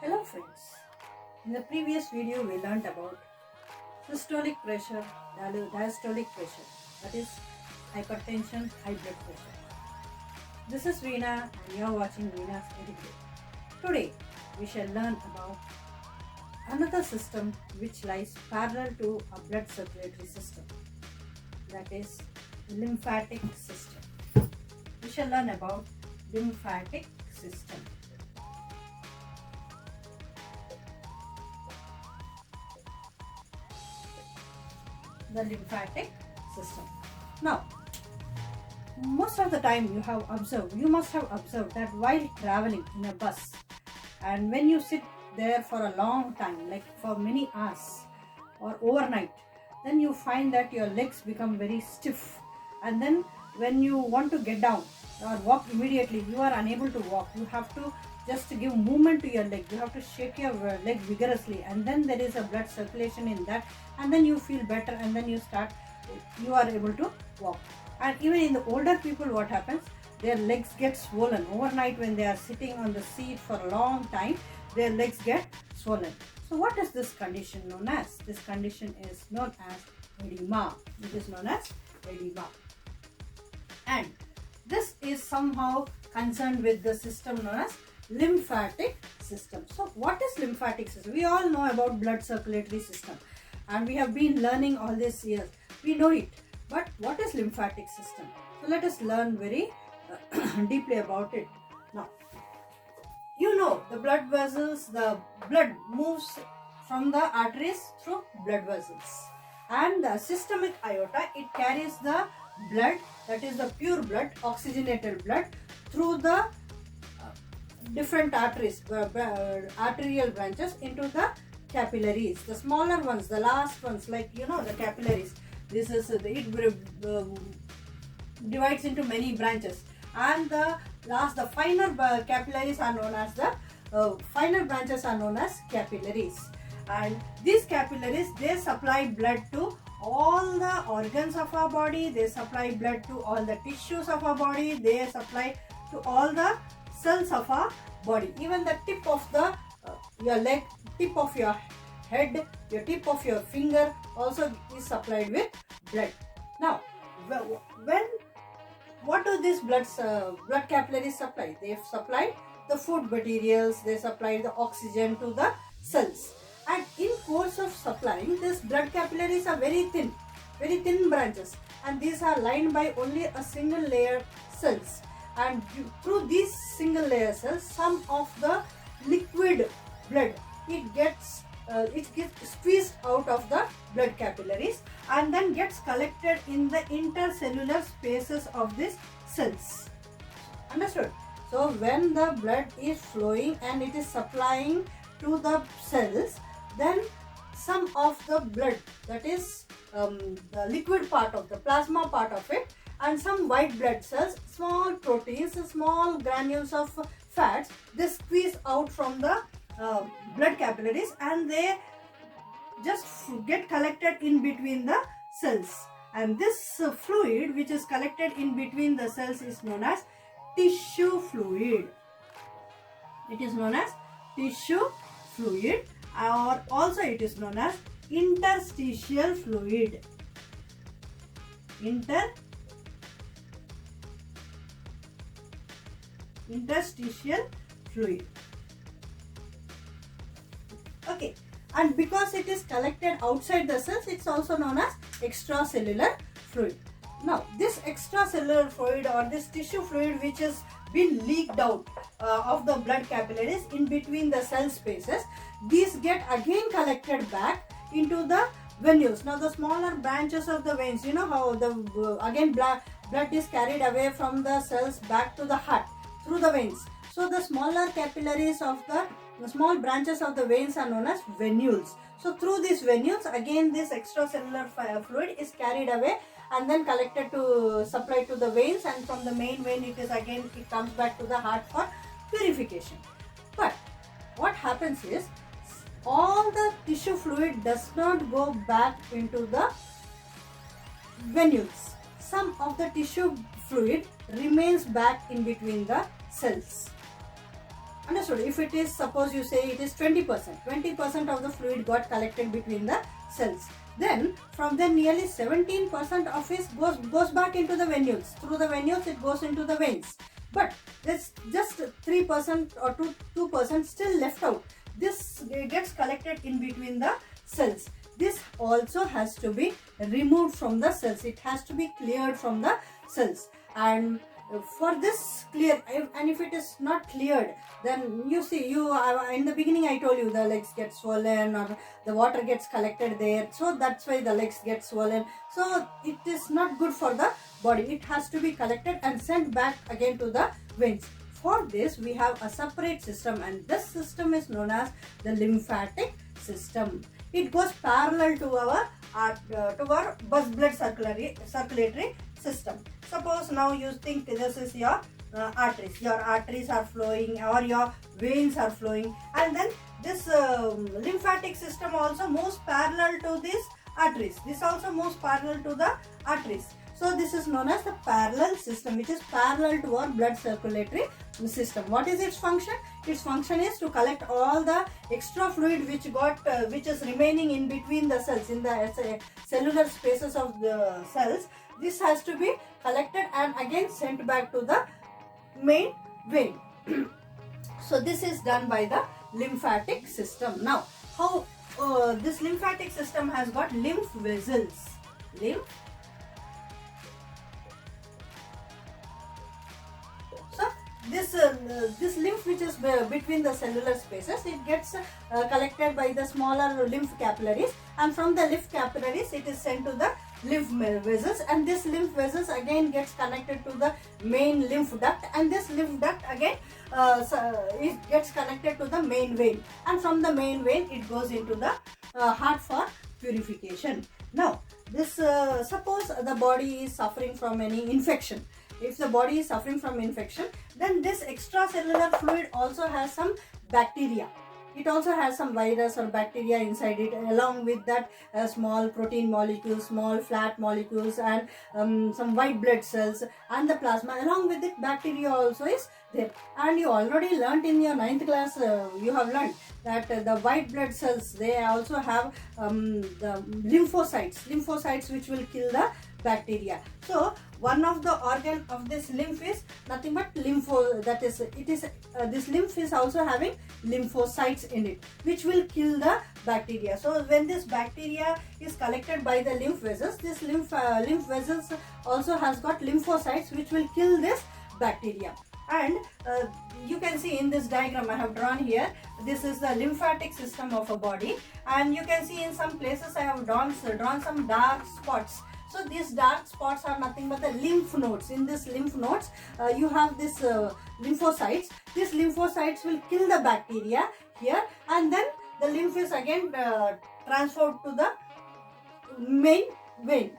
Hello friends, in the previous video we learnt about systolic pressure, diastolic pressure, that is hypertension, high blood pressure. This is Veena and you are watching Veena's Educate. Today we shall learn about another system which lies parallel to a blood circulatory system, that is the lymphatic system. We shall learn about lymphatic system. The lymphatic system. Now, most of the time you must have observed that while traveling in a bus and when you sit there for a long time, like for many hours or overnight, then you find that your legs become very stiff, and then when you want to get down or walk immediately, you are unable to walk. You have to just give movement to your leg. You have to shake your leg vigorously, and then there is a blood circulation in that, and then you feel better, and then you are able to walk. And even in the older people, what happens? Their legs get swollen overnight when they are sitting on the seat for a long time. Their legs get swollen. So what is this condition known as? This condition is known as edema. It is known as edema. And this is somehow concerned with the system known as lymphatic system. So what is lymphatic system? We all know about blood circulatory system and we have been learning all these years. We know it. But what is lymphatic system? So let us learn very deeply about it. Now, you know the blood vessels, the blood moves from the arteries through blood vessels, and the systemic aorta, it carries the blood, that is the pure blood, oxygenated blood, through the different arteries, arterial branches into the capillaries, the smaller ones, the last ones, like the capillaries. This is divides into many branches, and the finer capillaries are known as the finer branches are known as capillaries. And these capillaries, they supply blood to all the organs of our body, they supply blood to all the tissues of our body, they supply to all the cells of our body. Even the tip of your leg, tip of your head, your tip of your finger also is supplied with blood. Now, what do these blood capillaries supply? They supply the food materials, they supply the oxygen to the cells. And in course of supplying, these blood capillaries are very thin branches, and these are lined by only a single layer cells. And through these single layer cells, some of the liquid blood, it gets squeezed out of the blood capillaries and then gets collected in the intercellular spaces of these cells. Understood? So when the blood is flowing and it is supplying to the cells, then some of the blood, that is the liquid part of the plasma part of it, and some white blood cells, small proteins, small granules of fats, they squeeze out from the blood capillaries, and they just get collected in between the cells. And this fluid which is collected in between the cells is known as tissue fluid. It is known as tissue fluid, or also it is known as interstitial fluid. Interstitial fluid. Okay, and because it is collected outside the cells, it's also known as extracellular fluid. Now, this extracellular fluid or this tissue fluid which has been leaked out of the blood capillaries in between the cell spaces, these get again collected back into the venules. Now, the smaller branches of the veins, you know how blood is carried away from the cells back to the heart through the veins. So the smaller capillaries of the small branches of the veins are known as venules. So through these venules, again this extracellular fluid is carried away and then collected to supply to the veins, and from the main vein it comes back to the heart for purification. But what happens is, all the tissue fluid does not go back into the venules. Some of the tissue fluid remains back in between the cells. Understood? If it is, suppose you say it is 20% of the fluid got collected between the cells. Then from then nearly 17% of it goes back into the venules. Through the venules it goes into the veins. But there's just 3% or 2% still left out. This gets collected in between the cells. This also has to be removed from the cells. It has to be cleared from the cells. And for this clear, and if it is not cleared, then you see, in the beginning I told you the legs get swollen or the water gets collected there, so that's why the legs get swollen. So it is not good for the body. It has to be collected and sent back again to the veins. For this we have a separate system, and this system is known as the lymphatic system. It goes parallel to our blood circulatory system. Suppose now you think this is your arteries. Your arteries are flowing or your veins are flowing, and then this lymphatic system also moves parallel to these arteries. This also moves parallel to the arteries. So this is known as the parallel system, which is parallel to our blood circulatory system. What is its function? Its function is to collect all the extra fluid which is remaining in between the cells, in the cellular spaces of the cells. This has to be collected and again sent back to the main vein. So this is done by the lymphatic system. Now, how this lymphatic system has got lymph vessels. This lymph which is between the cellular spaces, it gets collected by the smaller lymph capillaries, and from the lymph capillaries it is sent to the lymph vessels, and this lymph vessels again gets connected to the main lymph duct, and this lymph duct again it gets connected to the main vein, and from the main vein it goes into the heart for purification. Now this suppose the body is suffering from any infection. If the body is suffering from infection, then this extracellular fluid also has some bacteria. It also has some virus or bacteria inside it, along with that small protein molecules, small fat molecules, and some white blood cells and the plasma. Along with it, bacteria also is there. And you already learnt in your 9th class, you have learnt that the white blood cells, they also have the lymphocytes which will kill the bacteria. So one of the organ of this lymph is nothing but this lymph is also having lymphocytes in it, which will kill the bacteria. So when this bacteria is collected by the lymph vessels, this lymph vessels also has got lymphocytes which will kill this bacteria. And you can see in this diagram I have drawn here, this is the lymphatic system of a body, and you can see in some places I have drawn some dark spots. So these dark spots are nothing but the lymph nodes. In this lymph nodes, you have this lymphocytes. These lymphocytes will kill the bacteria here, and then the lymph is again transferred to the main vein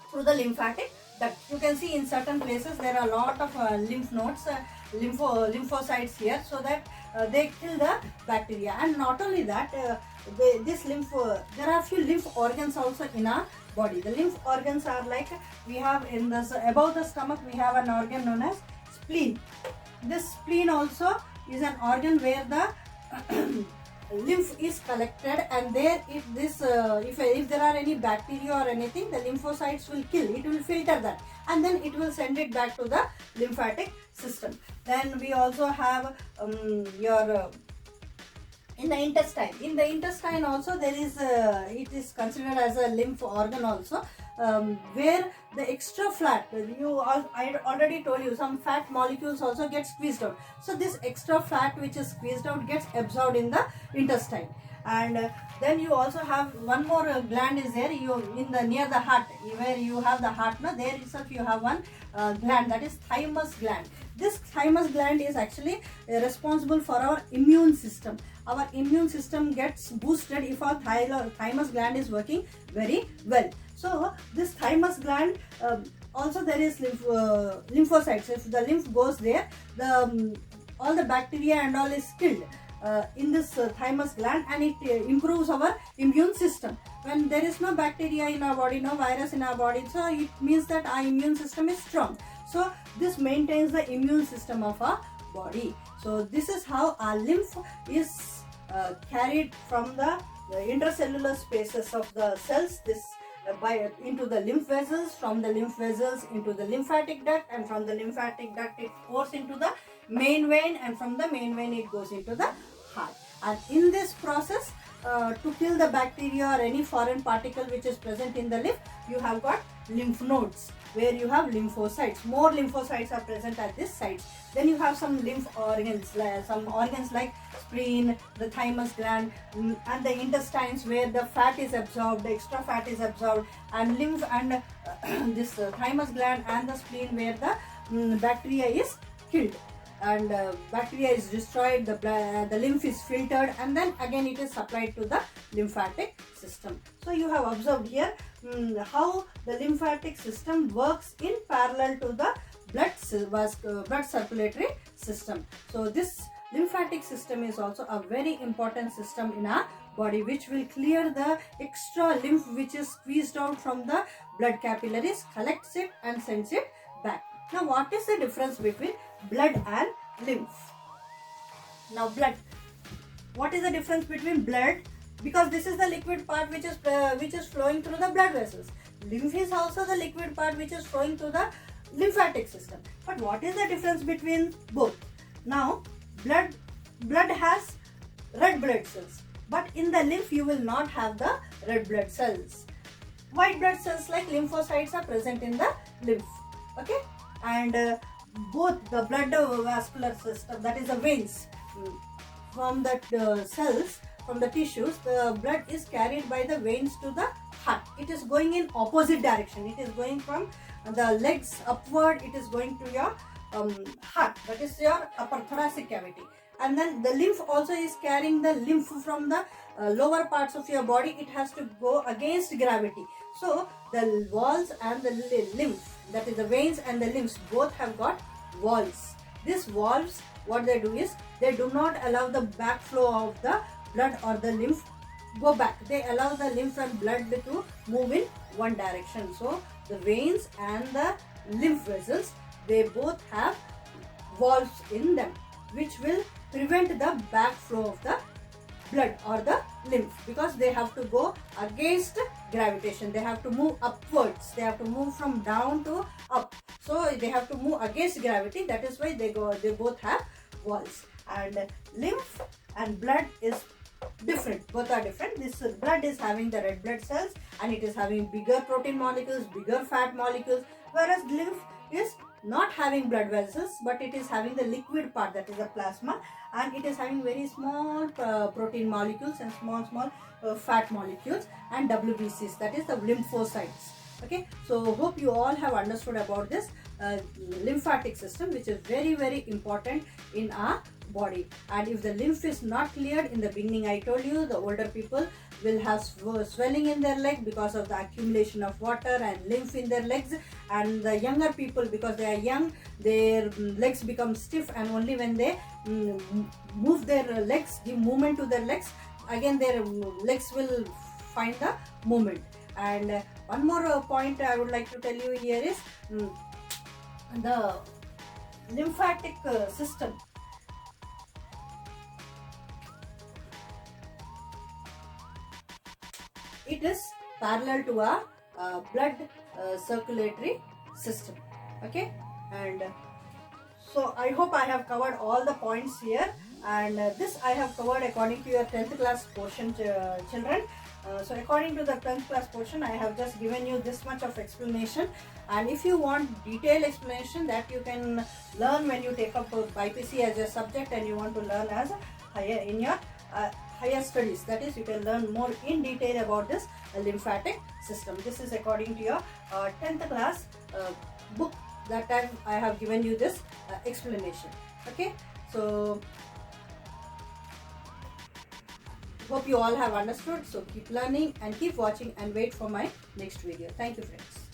through the lymphatic duct. You can see in certain places there are a lot of lymph nodes, lymphocytes here, so that they kill the bacteria. And not only that, there are few lymph organs also in our body. The lymph organs are like, we have in this above the stomach we have an organ known as spleen. This spleen also is an organ where the lymph is collected, and there if there are any bacteria or anything, the lymphocytes will kill. It will filter that, and then it will send it back to the lymphatic system. Then we also have in the intestine. In the intestine also there is it is considered as a lymph organ also, where the extra fat, I already told you, some fat molecules also get squeezed out. So this extra fat which is squeezed out gets absorbed in the intestine. And then you also have one more gland is there, near the heart, where you have the heart. Now there itself you have one gland, that is thymus gland. This thymus gland is actually responsible for our immune system. Our immune system gets boosted if our thymus gland is working very well. So this thymus gland, also there is lymphocytes. If the lymph goes there, all the bacteria and all is killed in this thymus gland, and it improves our immune system. When there is no bacteria in our body, no virus in our body, so it means that our immune system is strong. So this maintains the immune system of our body. So this is how our lymph is carried from the intercellular spaces of the cells, into the lymph vessels, from the lymph vessels into the lymphatic duct, and from the lymphatic duct it pours into the main vein, and from the main vein it goes into the heart. And in this process, to kill the bacteria or any foreign particle which is present in the lymph, you have got lymph nodes where you have lymphocytes. More lymphocytes are present at this site. Then you have some lymph organs, some organs like spleen, the thymus gland, and the intestines where the fat is absorbed, the extra fat is absorbed, and lymph and this thymus gland and the spleen where the bacteria is killed. And bacteria is destroyed, the lymph is filtered, and then again it is supplied to the lymphatic system. So you have observed here how the lymphatic system works in parallel to the blood circulatory system. So this lymphatic system is also a very important system in our body, which will clear the extra lymph which is squeezed out from the blood capillaries, collects it and sends it back. Now what is the difference between blood and lymph? Now blood, what is the difference between blood? Because this is the liquid part which is flowing through the blood vessels. Lymph is also the liquid part which is flowing through the lymphatic system. But what is the difference between both? Now blood has red blood cells, but in the lymph you will not have the red blood cells. White blood cells like lymphocytes are present in the lymph. Okay, and both the blood vascular system, that is the veins, from the cells, from the tissues, the blood is carried by the veins to the heart. It is going in opposite direction. It is going from the legs upward. It is going to your heart, that is your upper thoracic cavity. And then the lymph also is carrying the lymph from the lower parts of your body. It has to go against gravity. So the walls and the lymph, that is the veins and the lymphs, both have got walls. These walls, what they do is, they do not allow the backflow of the blood or the lymph go back. They allow the lymph and blood to move in one direction. So the veins and the lymph vessels, they both have valves in them, which will prevent the backflow of the blood or the lymph, because they have to go against gravitation. They have to move upwards. They have to move from down to up. So they have to move against gravity. That is why they both have walls. And lymph and blood is different. Both are different. This blood is having the red blood cells and it is having bigger protein molecules, bigger fat molecules, whereas lymph is not having blood vessels, but it is having the liquid part, that is the plasma, and it is having very small protein molecules and small fat molecules and WBC'S, that is the lymphocytes. Okay, so hope you all have understood about this lymphatic system, which is very important in our body. And if the lymph is not cleared, in the beginning I told you, the older people will have swelling in their leg because of the accumulation of water and lymph in their legs, and the younger people, because they are young, their legs become stiff, and only when they move their legs, give movement to their legs, again their legs will find the movement. And one more point I would like to tell you here is the lymphatic system. It is parallel to a blood circulatory system. Okay, and so I hope I have covered all the points here, and this I have covered according to your 10th class portion, children. So according to the 10th class portion, I have just given you this much of explanation, and if you want detailed explanation, that you can learn when you take up BPC as your subject and you want to learn as higher in your higher studies. That is, you can learn more in detail about this lymphatic system. This is according to your 10th class book, that time I have given you this explanation. Okay, so hope you all have understood. So keep learning and keep watching and wait for my next video. Thank you, friends.